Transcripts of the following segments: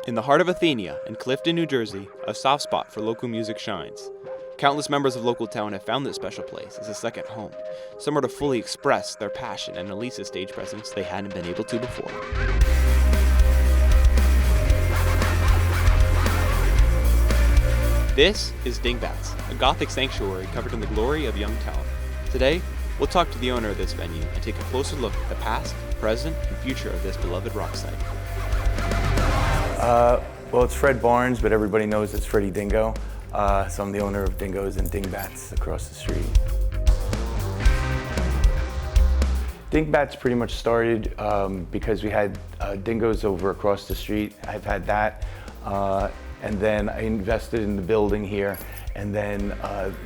In the heart of Athenia, in Clifton, New Jersey, a soft spot for local music shines. Countless members of local town have found this special place as a second home, somewhere to fully express their passion and release a stage presence they hadn't been able to before. This is Dingbatz, a gothic sanctuary covered in the glory of young talent. Today, we'll talk to the owner of this venue and take a closer look at the past, present, and future of this beloved rock site. Well, it's Fred Barnes, but everybody knows it's Freddie Dingo. So I'm the owner of Dingo's and Dingbatz across the street. Dingbatz pretty much started because we had Dingo's over across the street. I've had that. And then I invested in the building here. And then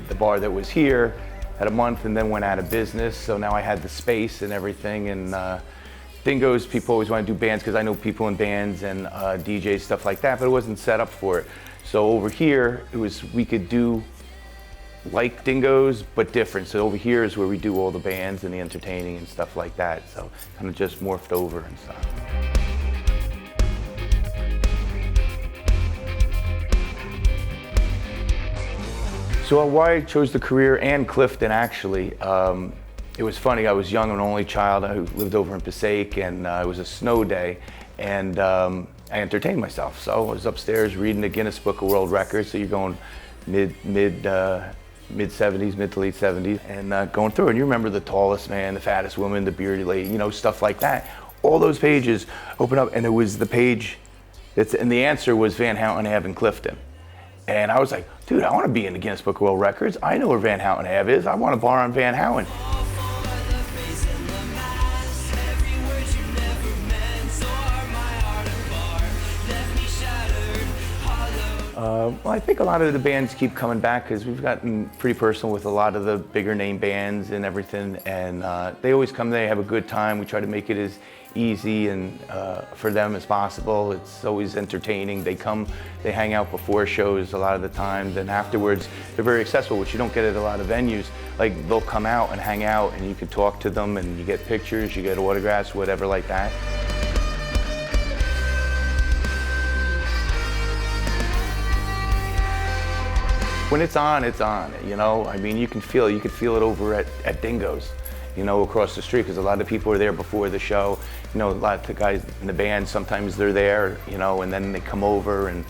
the bar that was here had a month and then went out of business. So now I had the space and everything. And Dingo's, people always want to do bands because I know people in bands and DJs, stuff like that, but it wasn't set up for it. So over here, we could do like Dingo's, but different. So over here is where we do all the bands and the entertaining and stuff like that. So kind of just morphed over and stuff. So why I chose the career and Clifton, actually, it was funny. I was young, an only child. I lived over in Passaic, and it was a snow day, and I entertained myself. So I was upstairs reading the Guinness Book of World Records. So you're going mid 70s, mid to late 70s, and going through. And you remember the tallest man, the fattest woman, the bearded lady, stuff like that. All those pages open up, and it was the page and the answer was Van Houten Ave in Clifton. And I was like, dude, I want to be in the Guinness Book of World Records. I know where Van Houten Ave is. I want a bar on Van Houten. Well, I think a lot of the bands keep coming back because we've gotten pretty personal with a lot of the bigger name bands and everything, and they always come, they have a good time. We try to make it as easy and for them as possible. It's always entertaining. They come, they hang out before shows a lot of the time, then afterwards they're very accessible, which you don't get at a lot of venues. Like, they'll come out and hang out and you can talk to them and you get pictures, you get autographs, whatever like that. When it's on, I mean, you can feel it over at Dingo's, across the street, because a lot of people are there before the show. A lot of the guys in the band, sometimes they're there, and then they come over and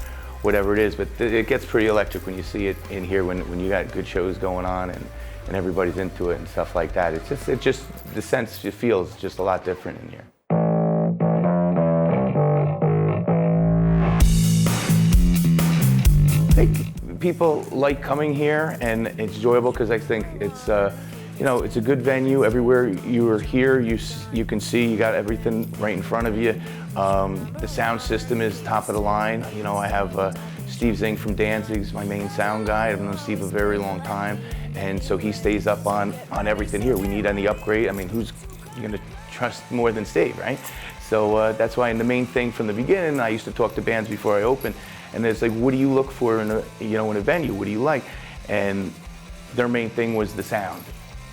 whatever it is. But it gets pretty electric when you see it in here, when you got good shows going on and everybody's into it and stuff like that. It's just the sense you feel is just a lot different in here. I think people like coming here, and it's enjoyable because I think it's it's a good venue. Everywhere you are here, you can see you got everything right in front of you. The sound system is top of the line. I have Steve Zing from Danzig's my main sound guy. I've known Steve a very long time, and so he stays up on everything here. We need any upgrade. I mean, who's you going to trust more than Steve, right? So that's why. And the main thing from the beginning, I used to talk to bands before I opened. And it's like, what do you look for in a venue? What do you like? And their main thing was the sound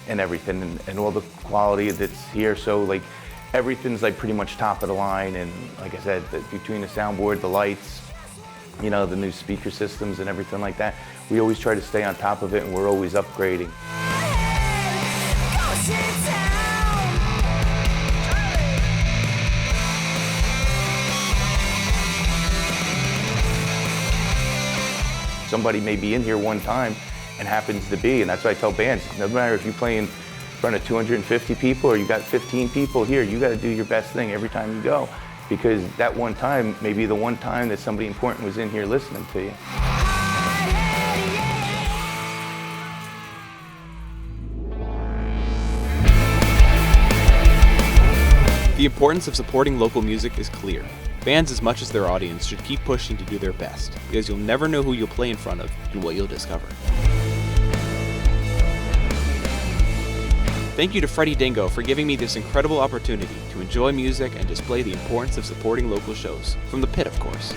and everything and all the quality that's here. So like everything's like pretty much top of the line. And like I said, between the soundboard, the lights, the new speaker systems and everything like that, we always try to stay on top of it, and we're always upgrading. Somebody may be in here one time and happens to be, and that's what I tell bands, no matter if you're playing in front of 250 people or you got 15 people here, you got to do your best thing every time you go, because that one time may be the one time that somebody important was in here listening to you. The importance of supporting local music is clear. Bands, as much as their audience, should keep pushing to do their best, because you'll never know who you'll play in front of and what you'll discover. Thank you to Freddie Dingo for giving me this incredible opportunity to enjoy music and display the importance of supporting local shows, from the pit, of course.